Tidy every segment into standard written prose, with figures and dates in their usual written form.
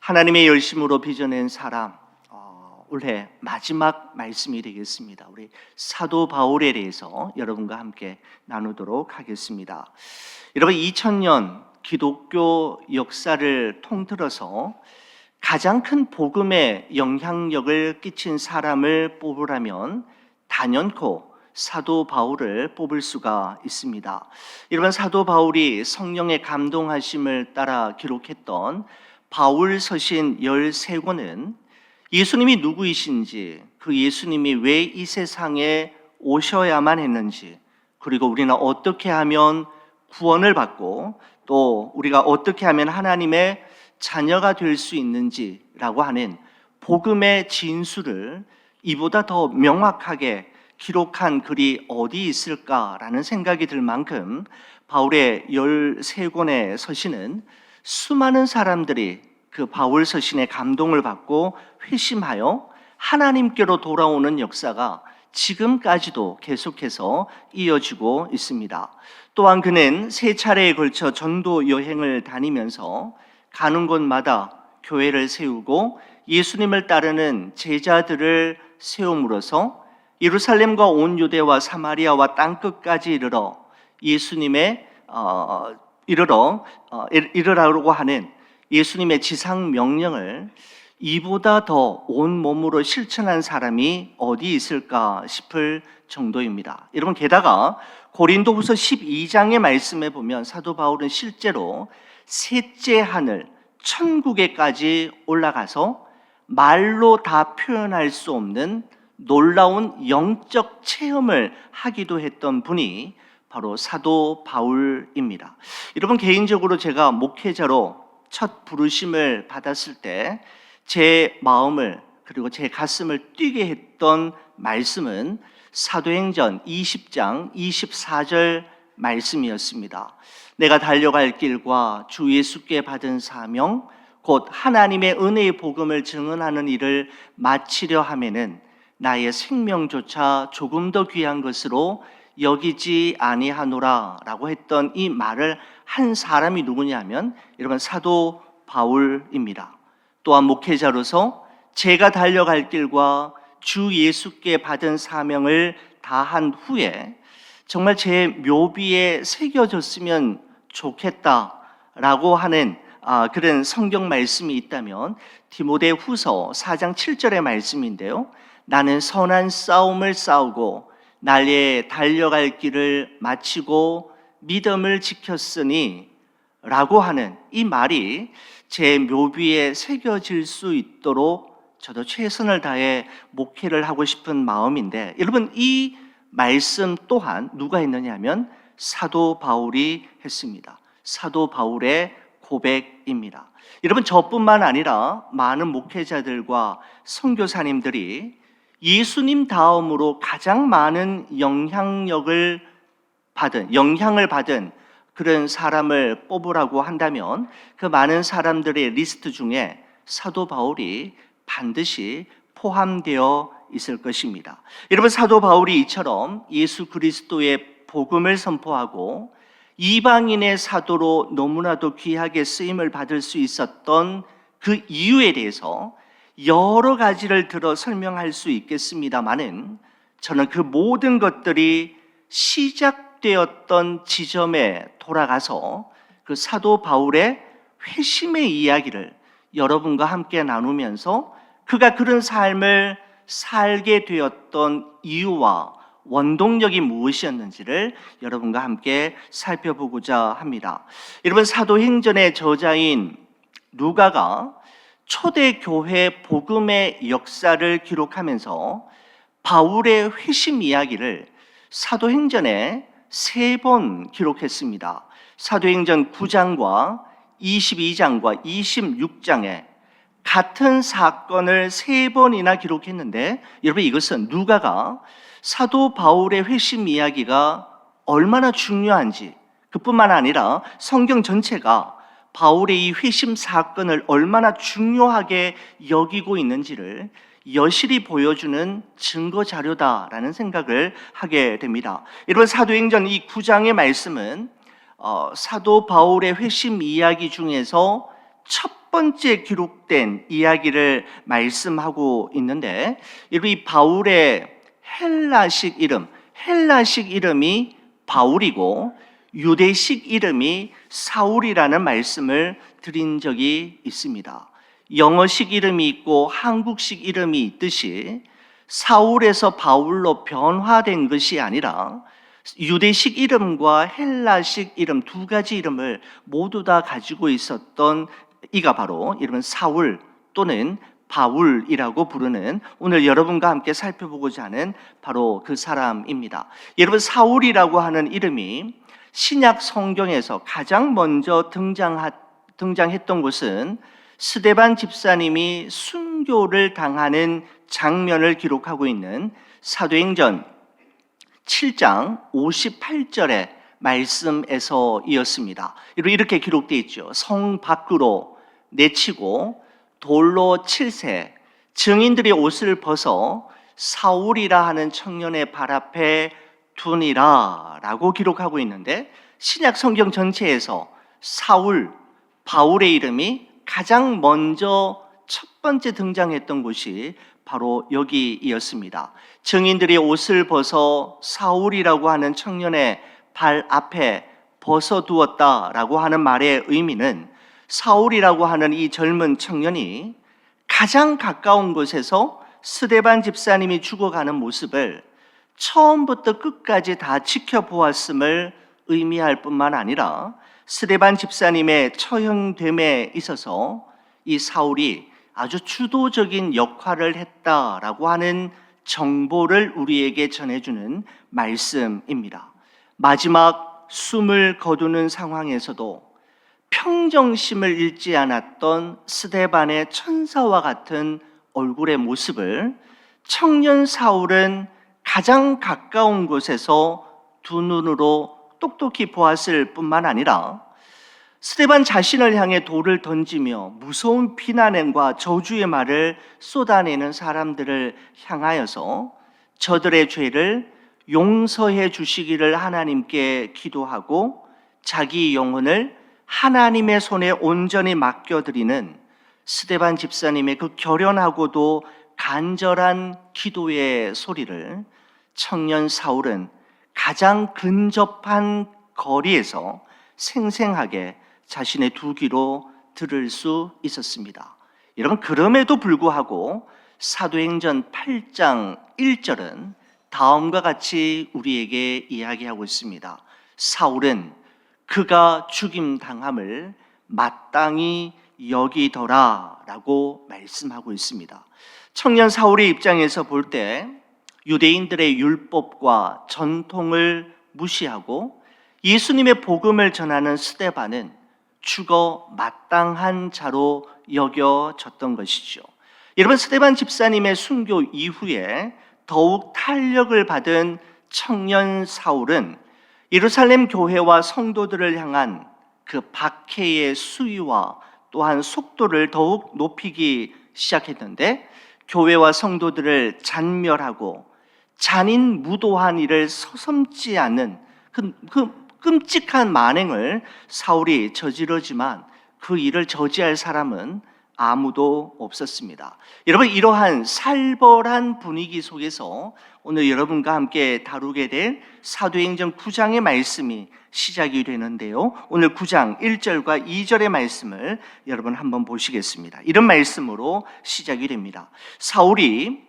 하나님의 열심으로 빚어낸 사람, 올해 마지막 말씀이 되겠습니다. 우리 사도 바울에 대해서 여러분과 함께 나누도록 하겠습니다. 여러분, 2000년 기독교 역사를 통틀어서 가장 큰 복음의 영향력을 끼친 사람을 뽑으라면 단연코 사도 바울을 뽑을 수가 있습니다. 여러분, 사도 바울이 성령의 감동하심을 따라 기록했던 바울 서신 13권은 예수님이 누구이신지, 그 예수님이 왜 이 세상에 오셔야만 했는지, 그리고 우리는 어떻게 하면 구원을 받고 또 우리가 어떻게 하면 하나님의 자녀가 될 수 있는지라고 하는 복음의 진수를 이보다 더 명확하게 기록한 글이 어디 있을까라는 생각이 들 만큼 바울의 13권의 서신은 수많은 사람들이 그 바울 서신의 감동을 받고 회심하여 하나님께로 돌아오는 역사가 지금까지도 계속해서 이어지고 있습니다. 또한 그는 3차례에 걸쳐 전도 여행을 다니면서 가는 곳마다 교회를 세우고 예수님을 따르는 제자들을 세움으로써 예루살렘과 온 유대와 사마리아와 땅끝까지 이르러 예수님의 이르라고 하는 예수님의 지상 명령을 이보다 더 온몸으로 실천한 사람이 어디 있을까 싶을 정도입니다. 여러분, 게다가 고린도후서 12장의 말씀에 보면 사도 바울은 실제로 셋째 하늘 천국에까지 올라가서 말로 다 표현할 수 없는 놀라운 영적 체험을 하기도 했던 분이 바로 사도 바울입니다. 여러분, 개인적으로 제가 목회자로 첫 부르심을 받았을 때 제 마음을 그리고 제 가슴을 뛰게 했던 말씀은 사도행전 20장 24절 말씀이었습니다. 내가 달려갈 길과 주 예수께 받은 사명 곧 하나님의 은혜의 복음을 증언하는 일을 마치려 하면은 나의 생명조차 조금 더 귀한 것으로 여기지 아니하노라 라고 했던 이 말을 한 사람이 누구냐면 여러분, 사도 바울입니다. 또한 목회자로서 제가 달려갈 길과 주 예수께 받은 사명을 다한 후에 정말 제 묘비에 새겨졌으면 좋겠다라고 하는 그런 성경 말씀이 있다면 디모데후서 4장 7절의 말씀인데요. 나는 선한 싸움을 싸우고 날에 달려갈 길을 마치고 믿음을 지켰으니 라고 하는 이 말이 제 묘비에 새겨질 수 있도록 저도 최선을 다해 목회를 하고 싶은 마음인데, 여러분, 이 말씀 또한 누가 했느냐 하면 사도 바울이 했습니다. 사도 바울의 고백입니다. 여러분, 저뿐만 아니라 많은 목회자들과 선교사님들이 예수님 다음으로 가장 많은 영향을 받은 그런 사람을 뽑으라고 한다면 그 많은 사람들의 리스트 중에 사도 바울이 반드시 포함되어 있을 것입니다. 여러분, 사도 바울이 이처럼 예수 그리스도의 복음을 선포하고 이방인의 사도로 너무나도 귀하게 쓰임을 받을 수 있었던 그 이유에 대해서 여러 가지를 들어 설명할 수 있겠습니다마는 저는 그 모든 것들이 시작되었던 지점에 돌아가서 그 사도 바울의 회심의 이야기를 여러분과 함께 나누면서 그가 그런 삶을 살게 되었던 이유와 원동력이 무엇이었는지를 여러분과 함께 살펴보고자 합니다. 여러분, 사도행전의 저자인 누가가 초대교회 복음의 역사를 기록하면서 바울의 회심 이야기를 사도행전에 3번 기록했습니다. 사도행전 9장과 22장과 26장에 같은 사건을 3번이나 기록했는데, 여러분, 이것은 누가가 사도 바울의 회심 이야기가 얼마나 중요한지, 그뿐만 아니라 성경 전체가 바울의 이 회심 사건을 얼마나 중요하게 여기고 있는지를 여실히 보여주는 증거 자료다라는 생각을 하게 됩니다. 여러분, 사도행전 이 9장의 말씀은 사도 바울의 회심 이야기 중에서 첫 번째 기록된 이야기를 말씀하고 있는데, 이 바울의 헬라식 이름이 바울이고 유대식 이름이 사울이라는 말씀을 드린 적이 있습니다. 영어식 이름이 있고 한국식 이름이 있듯이 사울에서 바울로 변화된 것이 아니라 유대식 이름과 헬라식 이름 두 가지 이름을 모두 다 가지고 있었던 이가 바로 이름은 사울 또는 바울이라고 부르는, 오늘 여러분과 함께 살펴보고자 하는 바로 그 사람입니다. 여러분, 사울이라고 하는 이름이 신약 성경에서 가장 먼저 등장했던 것은 스데반 집사님이 순교를 당하는 장면을 기록하고 있는 사도행전 7장 58절의 말씀에서이었습니다. 이렇게 기록되어 있죠. 성 밖으로 내치고 돌로 칠세, 증인들이 옷을 벗어 사울이라 하는 청년의 발 앞에 두니라 라고 기록하고 있는데, 신약 성경 전체에서 사울, 바울의 이름이 가장 먼저 첫 번째 등장했던 곳이 바로 여기이었습니다. 증인들이 옷을 벗어 사울이라고 하는 청년의 발 앞에 벗어두었다라고 하는 말의 의미는, 사울이라고 하는 이 젊은 청년이 가장 가까운 곳에서 스데반 집사님이 죽어가는 모습을 처음부터 끝까지 다 지켜보았음을 의미할 뿐만 아니라, 스데반 집사님의 처형됨에 있어서 이 사울이 아주 주도적인 역할을 했다라고 하는 정보를 우리에게 전해주는 말씀입니다. 마지막 숨을 거두는 상황에서도 평정심을 잃지 않았던 스데반의 천사와 같은 얼굴의 모습을 청년 사울은 가장 가까운 곳에서 두 눈으로 똑똑히 보았을 뿐만 아니라, 스데반 자신을 향해 돌을 던지며 무서운 비난과 저주의 말을 쏟아내는 사람들을 향하여서 저들의 죄를 용서해 주시기를 하나님께 기도하고 자기 영혼을 하나님의 손에 온전히 맡겨드리는 스데반 집사님의 그 결연하고도 간절한 기도의 소리를 청년 사울은 가장 근접한 거리에서 생생하게 자신의 두 귀로 들을 수 있었습니다. 여러분, 그럼에도 불구하고 사도행전 8장 1절은 다음과 같이 우리에게 이야기하고 있습니다. 사울은 그가 죽임당함을 마땅히 여기더라 라고 말씀하고 있습니다. 청년 사울의 입장에서 볼 때 유대인들의 율법과 전통을 무시하고 예수님의 복음을 전하는 스데반은 죽어 마땅한 자로 여겨졌던 것이죠. 여러분, 스데반 집사님의 순교 이후에 더욱 탄력을 받은 청년 사울은 예루살렘 교회와 성도들을 향한 그 박해의 수위와 또한 속도를 더욱 높이기 시작했는데, 교회와 성도들을 잔멸하고 잔인무도한 일을 서슴지 않는 그 끔찍한 만행을 사울이 저지르지만 그 일을 저지할 사람은 아무도 없었습니다. 여러분, 이러한 살벌한 분위기 속에서 오늘 여러분과 함께 다루게 될 사도행전 9장의 말씀이 시작이 되는데요, 오늘 9장 1절과 2절의 말씀을 여러분 한번 보시겠습니다. 이런 말씀으로 시작이 됩니다. 사울이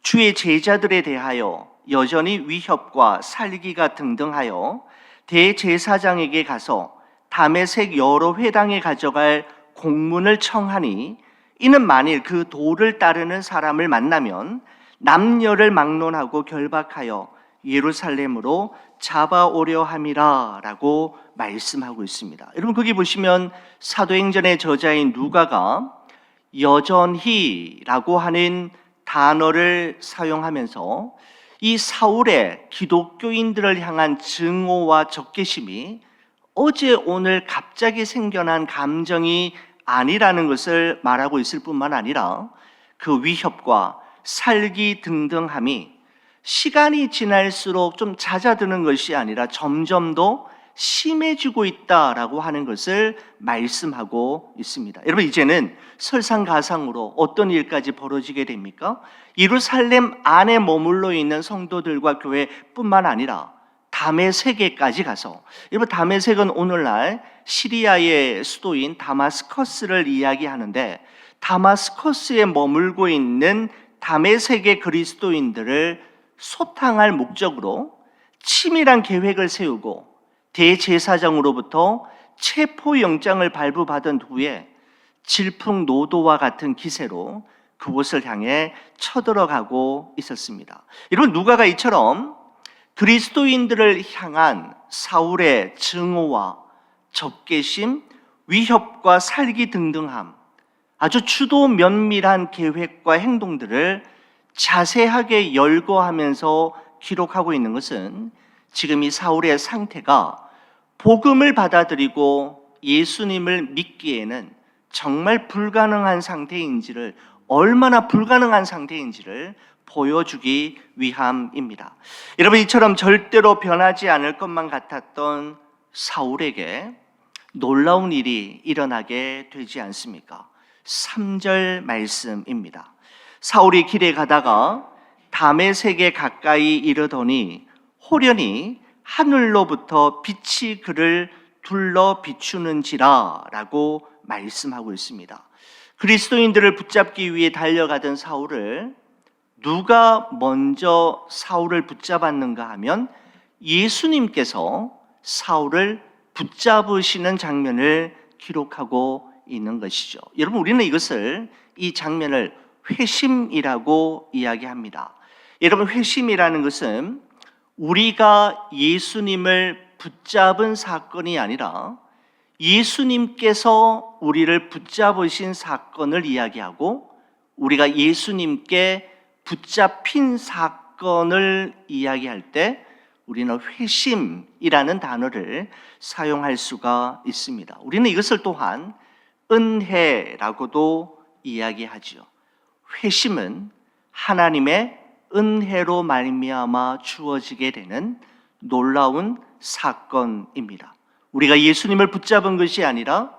주의 제자들에 대하여 여전히 위협과 살기가 등등하여 대제사장에게 가서 다메섹 여러 회당에 가져갈 공문을 청하니, 이는 만일 그 도를 따르는 사람을 만나면 남녀를 막론하고 결박하여 예루살렘으로 잡아오려 함이라 라고 말씀하고 있습니다. 여러분, 거기 보시면 사도행전의 저자인 누가가 여전히 라고 하는 단어를 사용하면서 이 사울의 기독교인들을 향한 증오와 적개심이 어제 오늘 갑자기 생겨난 감정이 아니라는 것을 말하고 있을 뿐만 아니라, 그 위협과 살기 등등함이 시간이 지날수록 좀 잦아드는 것이 아니라 점점 더 심해지고 있다라고 하는 것을 말씀하고 있습니다. 여러분, 이제는 설상가상으로 어떤 일까지 벌어지게 됩니까? 예루살렘 안에 머물러 있는 성도들과 교회뿐만 아니라 다메섹에까지 가서, 여러분, 다메섹은 오늘날 시리아의 수도인 다마스커스를 이야기하는데, 다마스커스에 머물고 있는 다메섹의 그리스도인들을 소탕할 목적으로 치밀한 계획을 세우고 대제사장으로부터 체포영장을 발부받은 후에 질풍노도와 같은 기세로 그곳을 향해 쳐들어가고 있었습니다. 여러분, 누가가 이처럼 그리스도인들을 향한 사울의 증오와 적개심, 위협과 살기 등등함, 아주 추도 면밀한 계획과 행동들을 자세하게 열거하면서 기록하고 있는 것은 지금 이 사울의 상태가 복음을 받아들이고 예수님을 믿기에는 정말 불가능한 상태인지를, 얼마나 불가능한 상태인지를 보여주기 위함입니다. 여러분, 이처럼 절대로 변하지 않을 것만 같았던 사울에게 놀라운 일이 일어나게 되지 않습니까? 3절 말씀입니다. 사울이 길에 가다가 다메섹에 가까이 이르더니 호련히 하늘로부터 빛이 그를 둘러 비추는지라 라고 말씀하고 있습니다. 그리스도인들을 붙잡기 위해 달려가던 사울을 누가 먼저 사울을 붙잡았는가 하면 예수님께서 사울을 붙잡으시는 장면을 기록하고 있는 것이죠. 여러분, 우리는 이 장면을 회심이라고 이야기합니다. 여러분, 회심이라는 것은 우리가 예수님을 붙잡은 사건이 아니라 예수님께서 우리를 붙잡으신 사건을 이야기하고, 우리가 예수님께 붙잡힌 사건을 이야기할 때 우리는 회심이라는 단어를 사용할 수가 있습니다. 우리는 이것을 또한 은혜라고도 이야기하죠. 회심은 하나님의 은혜로 말미암아 주어지게 되는 놀라운 사건입니다. 우리가 예수님을 붙잡은 것이 아니라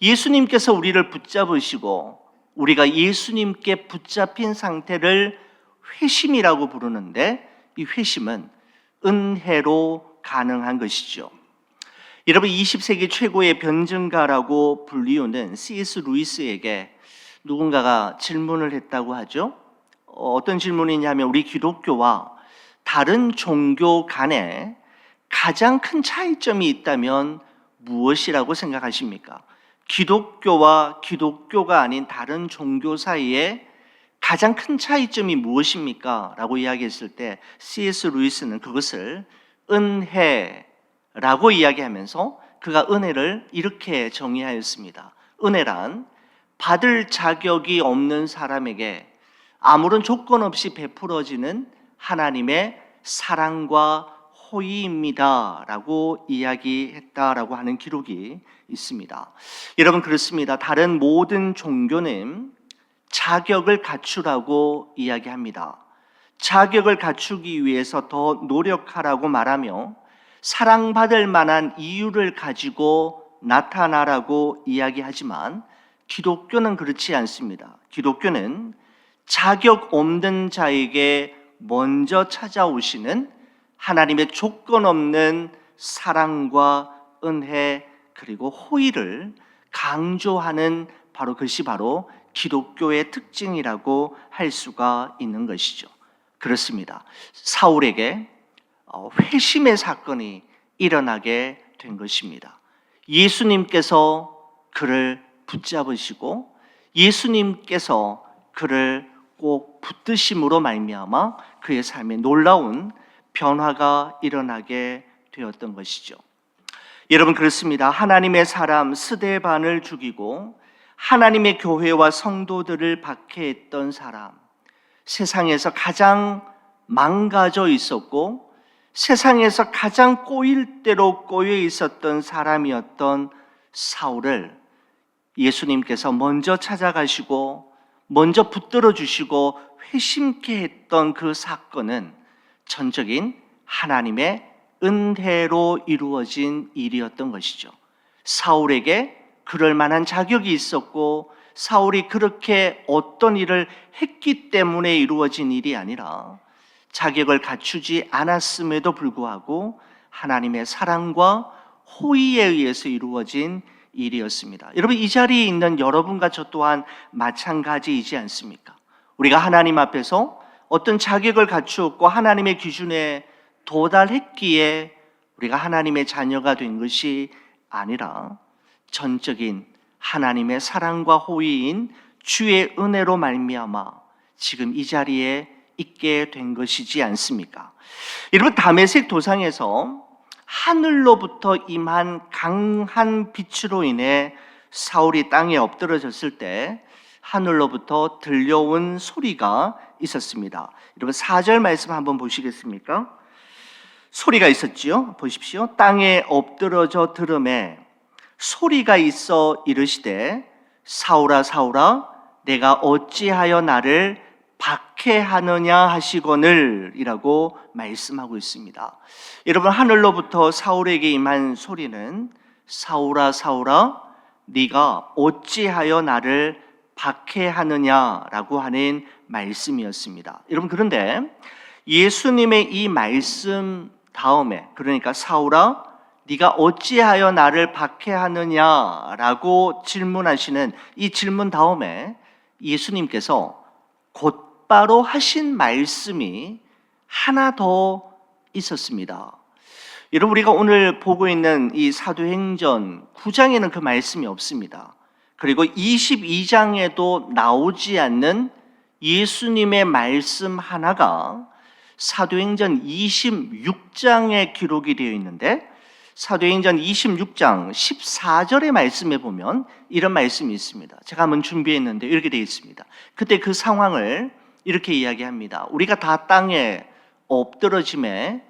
예수님께서 우리를 붙잡으시고 우리가 예수님께 붙잡힌 상태를 회심이라고 부르는데, 이 회심은 은혜로 가능한 것이죠. 여러분, 20세기 최고의 변증가라고 불리우는 C.S. 루이스에게 누군가가 질문을 했다고 하죠. 어떤 질문이냐면, 우리 기독교와 다른 종교 간에 가장 큰 차이점이 있다면 무엇이라고 생각하십니까? 기독교와 기독교가 아닌 다른 종교 사이에 가장 큰 차이점이 무엇입니까? 라고 이야기했을 때 C.S. 루이스는 그것을 은혜라고 이야기하면서 그가 은혜를 이렇게 정의하였습니다. 은혜란 받을 자격이 없는 사람에게 아무런 조건 없이 베풀어지는 하나님의 사랑과 호의입니다 라고 이야기했다라고 하는 기록이 있습니다. 여러분, 그렇습니다. 다른 모든 종교는 자격을 갖추라고 이야기합니다. 자격을 갖추기 위해서 더 노력하라고 말하며 사랑받을 만한 이유를 가지고 나타나라고 이야기하지만, 기독교는 그렇지 않습니다. 기독교는 자격 없는 자에게 먼저 찾아오시는 하나님의 조건 없는 사랑과 은혜 그리고 호의를 강조하는 그것이 바로 기독교의 특징이라고 할 수가 있는 것이죠. 그렇습니다. 사울에게 회심의 사건이 일어나게 된 것입니다. 예수님께서 그를 붙잡으시고 예수님께서 그를 꼭 붙드심으로 말미암아 그의 삶에 놀라운 변화가 일어나게 되었던 것이죠. 여러분, 그렇습니다. 하나님의 사람 스데반을 죽이고 하나님의 교회와 성도들을 박해했던 사람, 세상에서 가장 망가져 있었고 세상에서 가장 꼬일 대로 꼬여 있었던 사람이었던 사울을 예수님께서 먼저 찾아가시고 먼저 붙들어 주시고 회심케 했던 그 사건은 전적인 하나님의 은혜로 이루어진 일이었던 것이죠. 사울에게 그럴 만한 자격이 있었고 사울이 그렇게 어떤 일을 했기 때문에 이루어진 일이 아니라 자격을 갖추지 않았음에도 불구하고 하나님의 사랑과 호의에 의해서 이루어진 일이었습니다. 여러분, 이 자리에 있는 여러분과 저 또한 마찬가지이지 않습니까? 우리가 하나님 앞에서 어떤 자격을 갖추었고 하나님의 기준에 도달했기에 우리가 하나님의 자녀가 된 것이 아니라 전적인 하나님의 사랑과 호의인 주의 은혜로 말미암아 지금 이 자리에 있게 된 것이지 않습니까? 여러분, 다메섹 도상에서 하늘로부터 임한 강한 빛으로 인해 사울이 땅에 엎드러졌을 때 하늘로부터 들려온 소리가 있었습니다. 여러분, 4절 말씀 한번 보시겠습니까? 소리가 있었지요. 보십시오. 땅에 엎드러져 들음에 소리가 있어 이르시되 사울아 사울아 내가 어찌하여 나를 박해하느냐 하시거늘 이라고 말씀하고 있습니다. 여러분, 하늘로부터 사울에게 임한 소리는 사울아 사울아 네가 어찌하여 나를 박해하느냐라고 하는 말씀이었습니다. 여러분, 그런데 예수님의 이 말씀 다음에, 그러니까 사울아 네가 어찌하여 나를 박해하느냐라고 질문하시는 이 질문 다음에 예수님께서 곧바로 하신 말씀이 하나 더 있었습니다. 여러분, 우리가 오늘 보고 있는 이 사도행전 9장에는 그 말씀이 없습니다. 그리고 22장에도 나오지 않는 예수님의 말씀 하나가 사도행전 26장에 기록이 되어 있는데, 사도행전 26장 14절의 말씀에 보면 이런 말씀이 있습니다. 제가 한번 준비했는데 이렇게 되어 있습니다. 그때 그 상황을 이렇게 이야기합니다. 우리가 다 땅에 엎드러짐에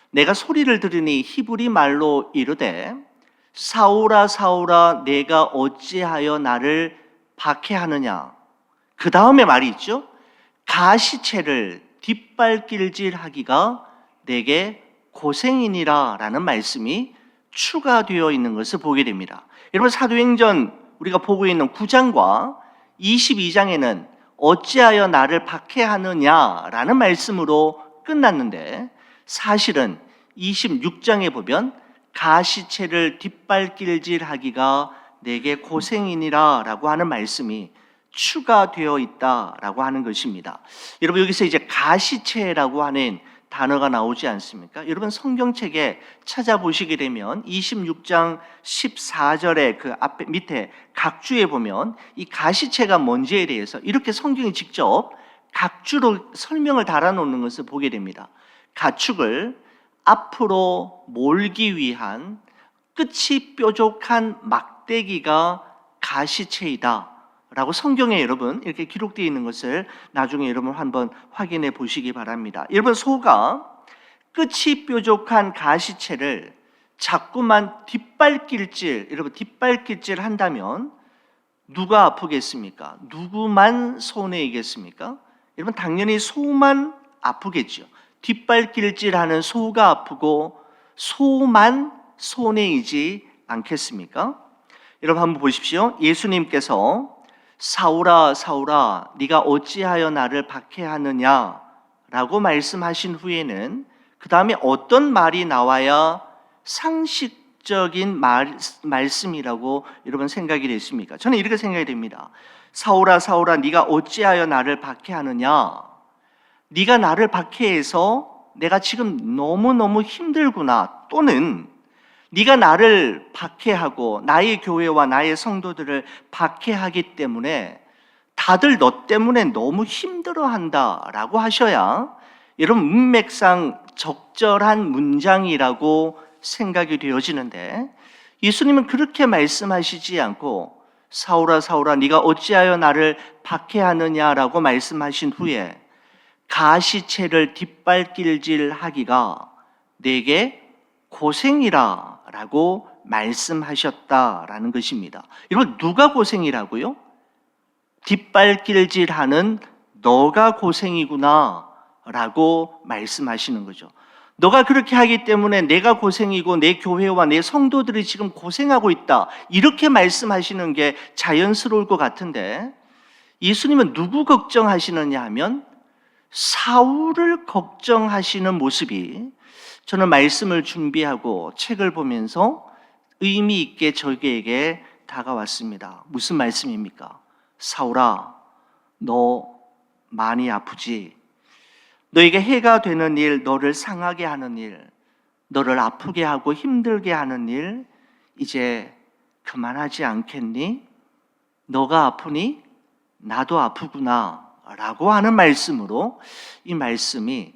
내가 소리를 들으니 히브리 말로 이르되 사울아 사울아 내가 어찌하여 나를 박해하느냐. 그 다음에 말이 있죠. 가시체를 뒷발길질하기가 내게 고생이니라 라는 말씀이 추가되어 있는 것을 보게 됩니다. 여러분, 사도행전 우리가 보고 있는 9장과 22장에는 어찌하여 나를 박해하느냐라는 말씀으로 끝났는데, 사실은 26장에 보면 가시체를 뒷발길질하기가 내게 고생이니라 라고 하는 말씀이 추가되어 있다라고 하는 것입니다. 여러분, 여기서 이제 가시체라고 하는 단어가 나오지 않습니까? 여러분, 성경책에 찾아보시게 되면 26장 14절에 그 앞에 밑에 각주에 보면 이 가시체가 뭔지에 대해서 이렇게 성경이 직접 각주로 설명을 달아놓는 것을 보게 됩니다. 가축을 앞으로 몰기 위한 끝이 뾰족한 막대기가 가시체이다 라고 성경에 여러분 이렇게 기록되어 있는 것을 나중에 여러분 한번 확인해 보시기 바랍니다. 여러분, 소가 끝이 뾰족한 가시체를 자꾸만 뒷발길질, 여러분 뒷발길질 한다면 누가 아프겠습니까? 누구만 손해이겠습니까? 여러분, 당연히 소만 아프겠죠. 뒷발길질하는 소가 아프고 소만 손해이지 않겠습니까? 여러분, 한번 보십시오. 예수님께서 사울아 사울아 네가 어찌하여 나를 박해하느냐 라고 말씀하신 후에는 그 다음에 어떤 말이 나와야 상식적인 말씀이라고 여러분 생각이 됐습니까? 저는 이렇게 생각이 됩니다. 사울아 사울아 네가 어찌하여 나를 박해하느냐. 네가 나를 박해해서 내가 지금 너무너무 힘들구나, 또는 네가 나를 박해하고 나의 교회와 나의 성도들을 박해하기 때문에 다들 너 때문에 너무 힘들어한다라고 하셔야 여러분 문맥상 적절한 문장이라고 생각이 되어지는데, 예수님은 그렇게 말씀하시지 않고 사울아 사울아 네가 어찌하여 나를 박해하느냐라고 말씀하신 후에 가시체를 뒷발길질하기가 내게 고생이라 라고 말씀하셨다라는 것입니다. 여러분, 누가 고생이라고요? 뒷발길질하는 너가 고생이구나 라고 말씀하시는 거죠. 너가 그렇게 하기 때문에 내가 고생이고 내 교회와 내 성도들이 지금 고생하고 있다. 이렇게 말씀하시는 게 자연스러울 것 같은데 예수님은 누구 걱정하시느냐 하면 사울을 걱정하시는 모습이 저는 말씀을 준비하고 책을 보면서 의미 있게 저에게 다가왔습니다. 무슨 말씀입니까? 사울아, 너 많이 아프지? 너에게 해가 되는 일, 너를 상하게 하는 일, 너를 아프게 하고 힘들게 하는 일, 이제 그만하지 않겠니? 너가 아프니? 나도 아프구나 라고 하는 말씀으로 이 말씀이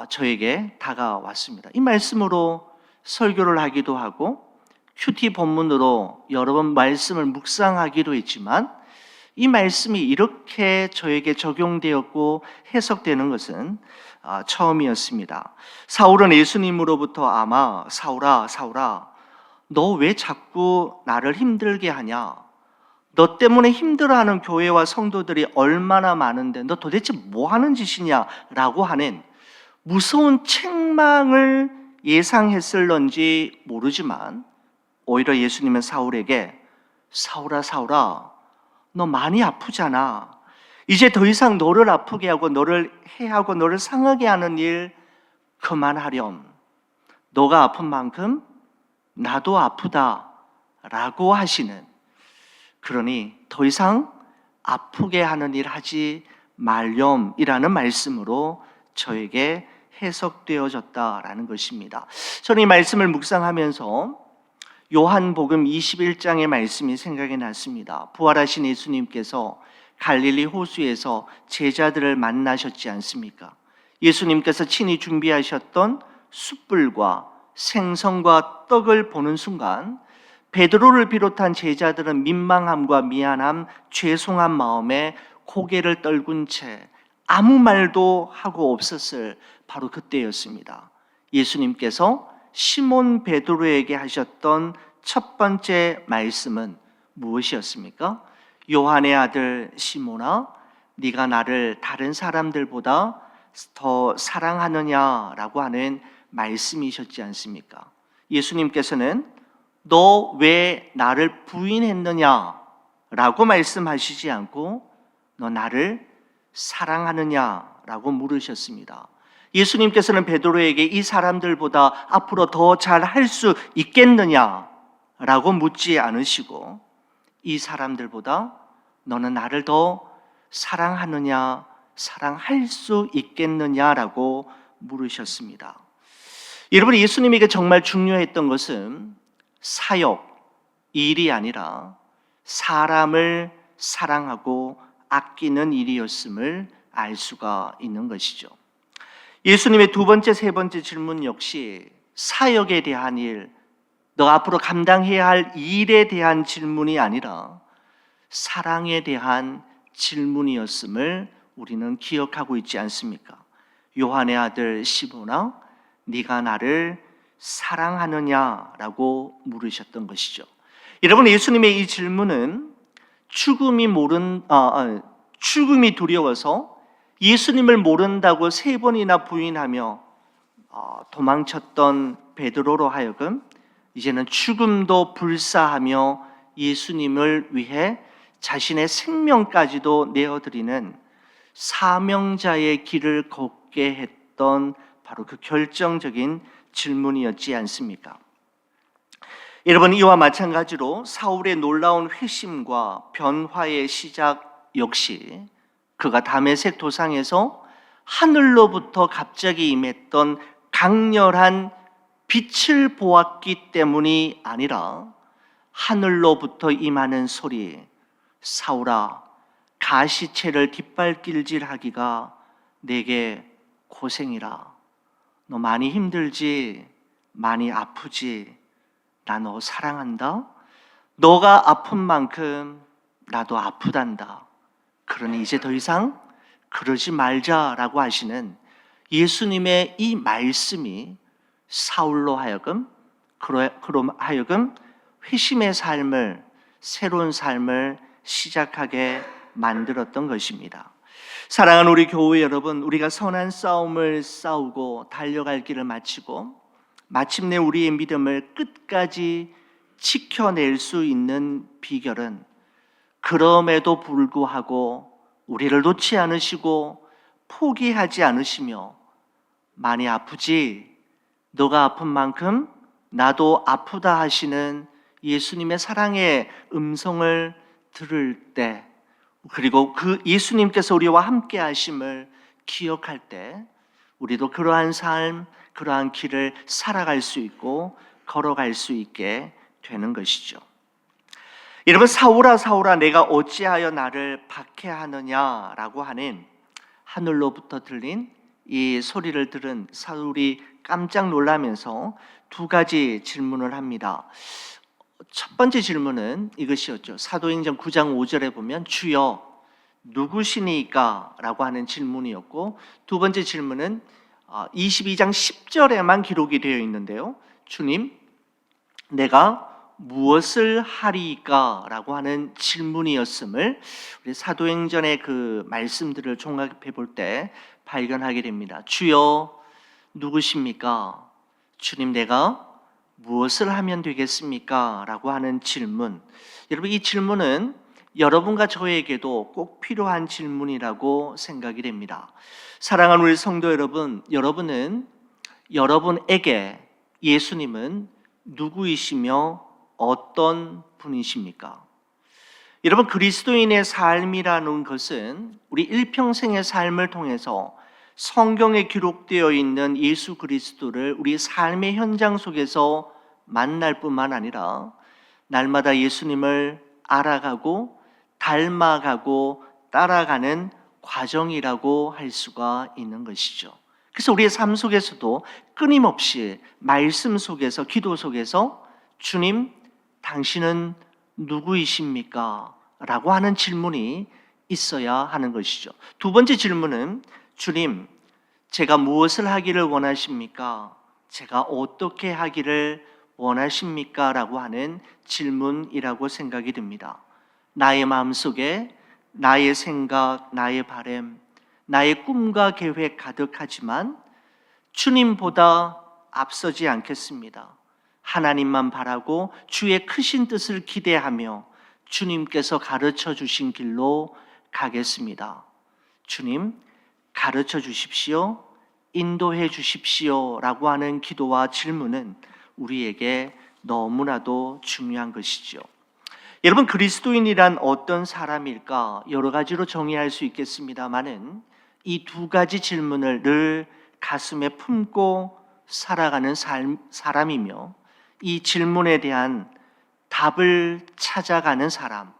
저에게 다가왔습니다. 이 말씀으로 설교를 하기도 하고 큐티 본문으로 여러 번 말씀을 묵상하기도 했지만 이 말씀이 이렇게 저에게 적용되었고 해석되는 것은 처음이었습니다. 사울은 예수님으로부터 아마 사울아, 사울아, 너 왜 자꾸 나를 힘들게 하냐? 너 때문에 힘들어하는 교회와 성도들이 얼마나 많은데 너 도대체 뭐 하는 짓이냐? 라고 하는 무서운 책망을 예상했을런지 모르지만 오히려 예수님은 사울에게 사울아, 사울아, 너 많이 아프잖아. 이제 더 이상 너를 아프게 하고 너를 해하고 너를 상하게 하는 일 그만하렴. 너가 아픈 만큼 나도 아프다 라고 하시는, 그러니 더 이상 아프게 하는 일 하지 말렴이라는 말씀으로 저에게 해석되어졌다라는 것입니다. 저는 이 말씀을 묵상하면서 요한복음 21장의 말씀이 생각이 났습니다. 부활하신 예수님께서 갈릴리 호수에서 제자들을 만나셨지 않습니까? 예수님께서 친히 준비하셨던 숯불과 생선과 떡을 보는 순간 베드로를 비롯한 제자들은 민망함과 미안함, 죄송한 마음에 고개를 떨군 채 아무 말도 하고 없었을 바로 그때였습니다. 예수님께서 시몬 베드로에게 하셨던 첫 번째 말씀은 무엇이었습니까? 요한의 아들 시몬아, 네가 나를 다른 사람들보다 더 사랑하느냐라고 하는 말씀이셨지 않습니까? 예수님께서는 너 왜 나를 부인했느냐라고 말씀하시지 않고 너 나를 사랑하느냐라고 물으셨습니다. 예수님께서는 베드로에게 이 사람들보다 앞으로 더 잘 할 수 있겠느냐라고 묻지 않으시고 이 사람들보다 너는 나를 더 사랑하느냐, 사랑할 수 있겠느냐라고 물으셨습니다. 여러분, 예수님에게 정말 중요했던 것은 사역, 일이 아니라 사람을 사랑하고 아끼는 일이었음을 알 수가 있는 것이죠. 예수님의 두 번째, 세 번째 질문 역시 사역에 대한 일, 너 앞으로 감당해야 할 일에 대한 질문이 아니라 사랑에 대한 질문이었음을 우리는 기억하고 있지 않습니까? 요한의 아들 시몬아, 네가 나를 사랑하느냐라고 물으셨던 것이죠. 여러분, 예수님의 이 질문은 죽음이 두려워서 예수님을 모른다고 3번이나 부인하며 도망쳤던 베드로로 하여금 이제는 죽음도 불사하며 예수님을 위해 자신의 생명까지도 내어드리는 사명자의 길을 걷게 했던 바로 그 결정적인 질문이었지 않습니까? 여러분, 이와 마찬가지로 사울의 놀라운 회심과 변화의 시작 역시 그가 다메섹 도상에서 하늘로부터 갑자기 임했던 강렬한 빛을 보았기 때문이 아니라 하늘로부터 임하는 소리, 사울아, 가시채를 뒷발길질하기가 내게 고생이라. 너 많이 힘들지? 많이 아프지? 나 너 사랑한다? 너가 아픈 만큼 나도 아프단다. 그러니 이제 더 이상 그러지 말자라고 하시는 예수님의 이 말씀이 사울로 하여금 회심의 삶을, 새로운 삶을 시작하게 만들었던 것입니다. 사랑하는 우리 교회 여러분, 우리가 선한 싸움을 싸우고 달려갈 길을 마치고 마침내 우리의 믿음을 끝까지 지켜낼 수 있는 비결은 그럼에도 불구하고 우리를 놓지 않으시고 포기하지 않으시며 많이 아프지? 너가 아픈 만큼 나도 아프다 하시는 예수님의 사랑의 음성을 들을 때, 그리고 그 예수님께서 우리와 함께 하심을 기억할 때 우리도 그러한 삶, 그러한 길을 살아갈 수 있고 걸어갈 수 있게 되는 것이죠. 여러분, 사울아 사울아 내가 어찌하여 나를 박해하느냐라고 하는 하늘로부터 들린 이 소리를 들은 사울이 깜짝 놀라면서 두 가지 질문을 합니다. 첫 번째 질문은 이것이었죠. 사도행전 9장 5절에 보면 주여 누구시니까? 라고 하는 질문이었고, 두 번째 질문은 22장 10절에만 기록이 되어 있는데요. 주님, 내가 무엇을 하리까? 라고 하는 질문이었음을 우리 사도행전의 그 말씀들을 종합해 볼 때 발견하게 됩니다. 주여 누구십니까? 주님, 내가 무엇을 하면 되겠습니까? 라고 하는 질문. 여러분, 이 질문은 여러분과 저에게도 꼭 필요한 질문이라고 생각이 됩니다. 사랑하는 우리 성도 여러분, 여러분에게 예수님은 누구이시며 어떤 분이십니까? 여러분, 그리스도인의 삶이라는 것은 우리 일평생의 삶을 통해서 성경에 기록되어 있는 예수 그리스도를 우리 삶의 현장 속에서 만날 뿐만 아니라 날마다 예수님을 알아가고 닮아가고 따라가는 과정이라고 할 수가 있는 것이죠. 그래서 우리의 삶 속에서도 끊임없이 말씀 속에서, 기도 속에서 주님, 당신은 누구이십니까? 라고 하는 질문이 있어야 하는 것이죠. 두 번째 질문은 주님, 제가 무엇을 하기를 원하십니까? 제가 어떻게 하기를 원하십니까? 라고 하는 질문이라고 생각이 듭니다. 나의 마음속에 나의 생각, 나의 바람, 나의 꿈과 계획 가득하지만 주님보다 앞서지 않겠습니다. 하나님만 바라고 주의 크신 뜻을 기대하며 주님께서 가르쳐 주신 길로 가겠습니다. 주님, 가르쳐 주십시오. 인도해 주십시오. 라고 하는 기도와 질문은 우리에게 너무나도 중요한 것이죠. 여러분, 그리스도인이란 어떤 사람일까? 여러 가지로 정의할 수 있겠습니다만은 이 두 가지 질문을 늘 가슴에 품고 살아가는 사람이며 이 질문에 대한 답을 찾아가는 사람,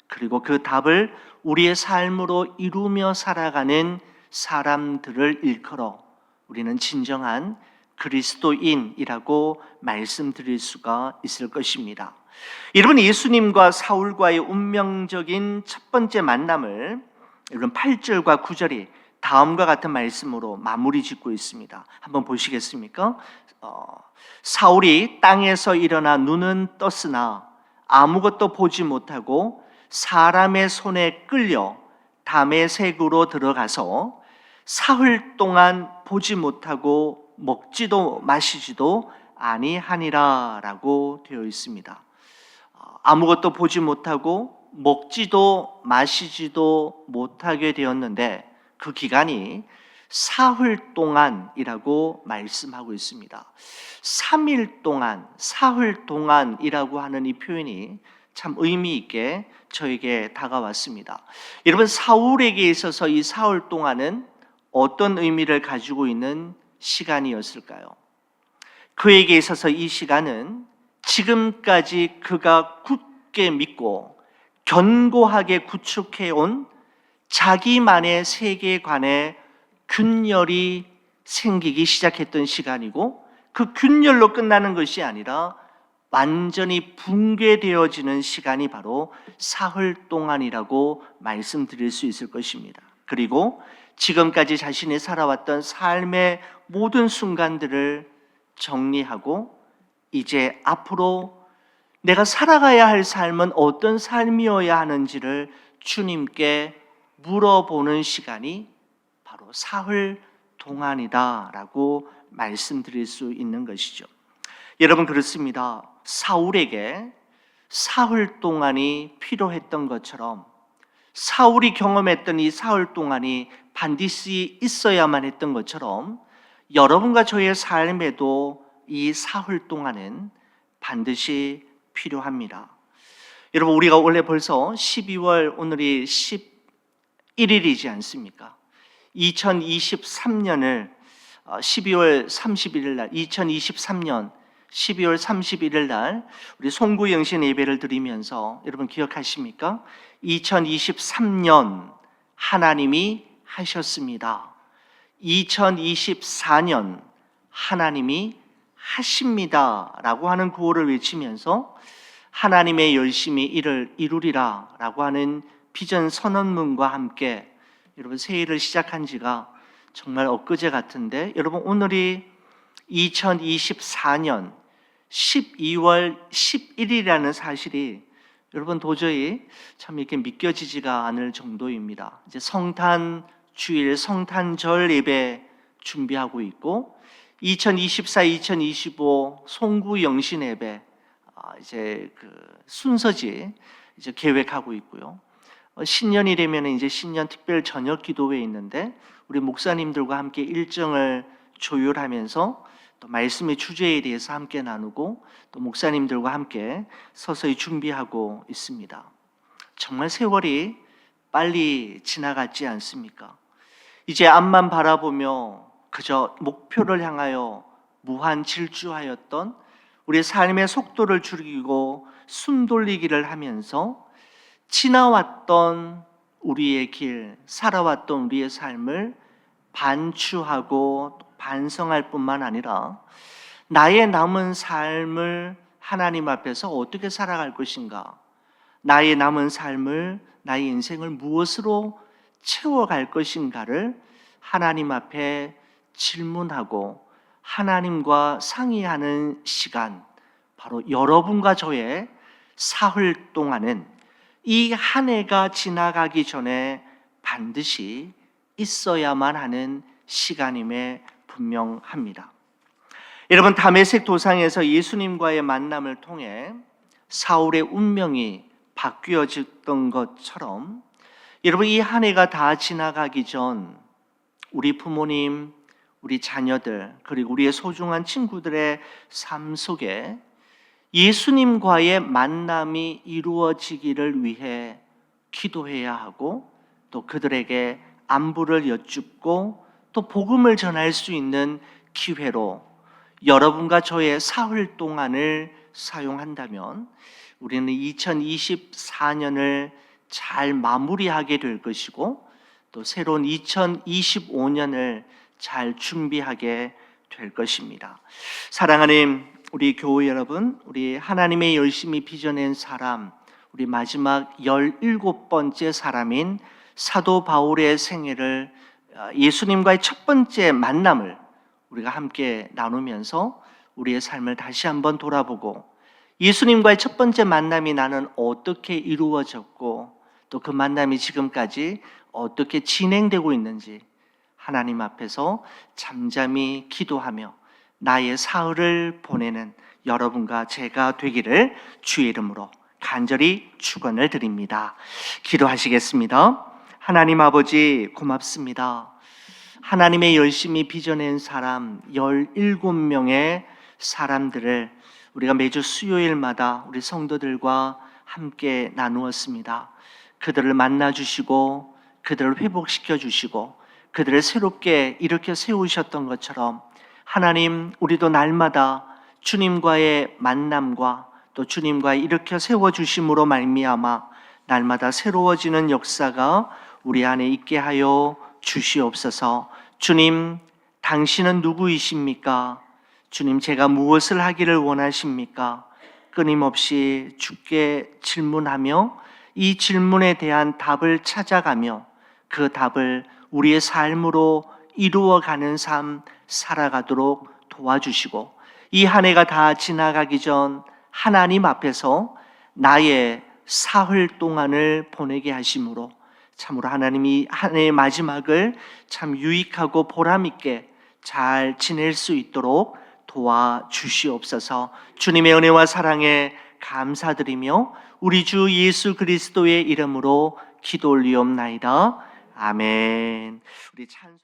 그리고 그 답을 우리의 삶으로 이루며 살아가는 사람들을 일컬어 우리는 진정한 그리스도인이라고 말씀드릴 수가 있을 것입니다. 여러분, 예수님과 사울과의 운명적인 첫 번째 만남을 여러분 8절과 9절이 다음과 같은 말씀으로 마무리 짓고 있습니다. 한번 보시겠습니까? 사울이 땅에서 일어나 눈은 떴으나 아무것도 보지 못하고 사람의 손에 끌려 다메섹으로 들어가서 사흘 동안 보지 못하고 먹지도 마시지도 아니하니라 라고 되어 있습니다. 아무것도 보지 못하고 먹지도 마시지도 못하게 되었는데 그 기간이 사흘 동안이라고 말씀하고 있습니다. 3일 동안, 사흘 동안이라고 하는 이 표현이 참 의미 있게 저에게 다가왔습니다. 여러분, 사울에게 있어서 이 사흘 동안은 어떤 의미를 가지고 있는 시간이었을까요? 그에게 있어서 이 시간은 지금까지 그가 굳게 믿고 견고하게 구축해온 자기만의 세계관에 균열이 생기기 시작했던 시간이고, 그 균열로 끝나는 것이 아니라 완전히 붕괴되어지는 시간이 바로 사흘 동안이라고 말씀드릴 수 있을 것입니다. 그리고 지금까지 자신이 살아왔던 삶의 모든 순간들을 정리하고 이제 앞으로 내가 살아가야 할 삶은 어떤 삶이어야 하는지를 주님께 물어보는 시간이 바로 사흘 동안이다라고 말씀드릴 수 있는 것이죠. 여러분, 그렇습니다. 사울에게 사흘 동안이 필요했던 것처럼 사울이 경험했던 이 사흘 동안이 반드시 있어야만 했던 것처럼 여러분과 저의 삶에도 이 사흘 동안은 반드시 필요합니다. 여러분, 우리가 원래 벌써 12월 오늘이 11일이지 않습니까? 2023년을 12월 31일 날 2023년 12월 31일 날 우리 송구영신 예배를 드리면서 여러분 기억하십니까? 2023년 하나님이 하셨습니다. 2024년 하나님이 하십니다 라고 하는 구호를 외치면서 하나님의 열심히 이를 이루리라 라고 하는 비전 선언문과 함께 여러분 새해를 시작한 지가 정말 엊그제 같은데, 여러분 오늘이 2024년 12월 11일이라는 사실이 여러분 도저히 참 이렇게 믿겨지지가 않을 정도입니다. 이제 성탄 주일 성탄절 예배 준비하고 있고 2024, 2025 송구 영신 예배 이제 그 순서지 이제 계획하고 있고요. 신년이 되면 이제 신년 특별 저녁 기도회 있는데 우리 목사님들과 함께 일정을 조율하면서 또 말씀의 주제에 대해서 함께 나누고 또 목사님들과 함께 서서히 준비하고 있습니다. 정말 세월이 빨리 지나갔지 않습니까? 이제 앞만 바라보며 그저 목표를 향하여 무한 질주하였던 우리 삶의 속도를 줄이고 숨 돌리기를 하면서 지나왔던 우리의 길, 살아왔던 우리의 삶을 반추하고 반성할 뿐만 아니라 나의 남은 삶을 하나님 앞에서 어떻게 살아갈 것인가, 나의 남은 삶을, 나의 인생을 무엇으로 채워갈 것인가를 하나님 앞에 질문하고 하나님과 상의하는 시간, 바로 여러분과 저의 사흘 동안은 이 한 해가 지나가기 전에 반드시 있어야만 하는 시간임에 분명합니다. 여러분, 다메섹 도상에서 예수님과의 만남을 통해 사울의 운명이 바뀌어졌던 것처럼 여러분 이 한 해가 다 지나가기 전 우리 부모님, 우리 자녀들, 그리고 우리의 소중한 친구들의 삶 속에 예수님과의 만남이 이루어지기를 위해 기도해야 하고 또 그들에게 안부를 여쭙고 또 복음을 전할 수 있는 기회로 여러분과 저의 사흘 동안을 사용한다면 우리는 2024년을 잘 마무리하게 될 것이고 또 새로운 2025년을 잘 준비하게 될 것입니다. 사랑하는 우리 교회 여러분, 우리 하나님의 열심히 빚어낸 사람, 우리 마지막 17번째 사람인 사도 바울의 생애를, 예수님과의 첫 번째 만남을 우리가 함께 나누면서 우리의 삶을 다시 한번 돌아보고 예수님과의 첫 번째 만남이 나는 어떻게 이루어졌고 또 그 만남이 지금까지 어떻게 진행되고 있는지 하나님 앞에서 잠잠히 기도하며 나의 사흘을 보내는 여러분과 제가 되기를 주의 이름으로 간절히 축원을 드립니다. 기도하시겠습니다. 하나님 아버지 고맙습니다. 하나님의 열심히 빚어낸 사람 17명의 사람들을 우리가 매주 수요일마다 우리 성도들과 함께 나누었습니다. 그들을 만나주시고 그들을 회복시켜 주시고 그들을 새롭게 일으켜 세우셨던 것처럼 하나님, 우리도 날마다 주님과의 만남과 또 주님과의 일으켜 세워주심으로 말미암아 날마다 새로워지는 역사가 우리 안에 있게 하여 주시옵소서. 주님, 당신은 누구이십니까? 주님, 제가 무엇을 하기를 원하십니까? 끊임없이 주께 질문하며 이 질문에 대한 답을 찾아가며 그 답을 우리의 삶으로 이루어가는 삶 살아가도록 도와주시고 이 한 해가 다 지나가기 전 하나님 앞에서 나의 사흘 동안을 보내게 하심으로 참으로 하나님이 한 해의 마지막을 참 유익하고 보람있게 잘 지낼 수 있도록 도와주시옵소서. 주님의 은혜와 사랑에 감사드리며 우리 주 예수 그리스도의 이름으로 기도 올리옵나이다. 아멘. 우리 찬송